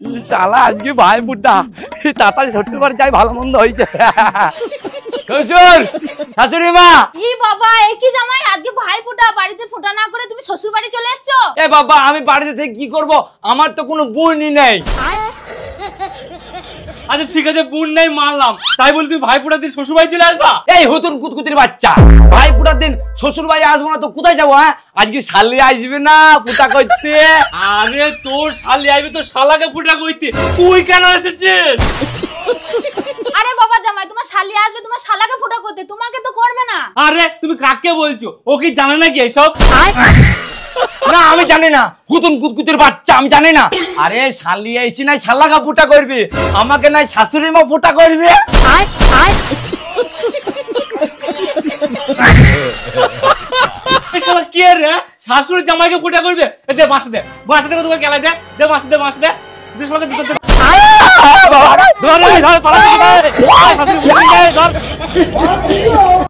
শালা আজকে ভাই বুড্ডা তাড়াতাড়ি শ্বশুর বাড়ি যাই, ভালো মন্দ হয়েছে। শ্বশুর শাশুড়ি মা। কি বাবা একই জামাই, আজকে ভাই ফোঁটা, বাড়িতে ফোঁটা না করে তুমি শ্বশুর বাড়ি চলে এসছো? এ বাবা আমি বাড়িতে থেকে কি করব, আমার তো কোনো বোনই নেই। আচ্ছা ঠিক আছে, বোন নাই মানলাম, তাই বলি তুমি ভাই ফোঁটার দিন শ্বশুর বাড়ি চলে আসবা? এই হতুন কুতকুতির বাচ্চা, ভাই ফুটার দিন শ্বশুর বাড়ি আসবো না তো কোথায় যাবো? হ্যাঁ আজকে শালি আসবে না ফুটা করতে? আরে তোর শালি আইবে তো শালাকে ফুটা কইতে, তুই কেন এসেছিস? আরে বাবা জামাই, তোমার শালি আসবে তোমার শালাকে ফোঁটা করতে, তোমাকে তো করবে না। আরে তুমি কাকে বলছো? ও কি জানে নাকি এসব? না আমি জানি না, হুতুন কুতকুতির বাচ্চা, আমি জানি না। আরে শালি আইছি নাই শালাকা ফুটা করবি, আমাকে নাই শাশুড়ি মা ফুটা করবে। কি রে শাশুড়ি জামাইকে ফুটা করবে? দে মাসে দে, মাসে দে, তোকে গেলাই দে, দে মাসে দে, মাসে দে, দে শালাকে দিতে দে। বাবা ধর ধর পালা ধর শাশুড়ি ধর।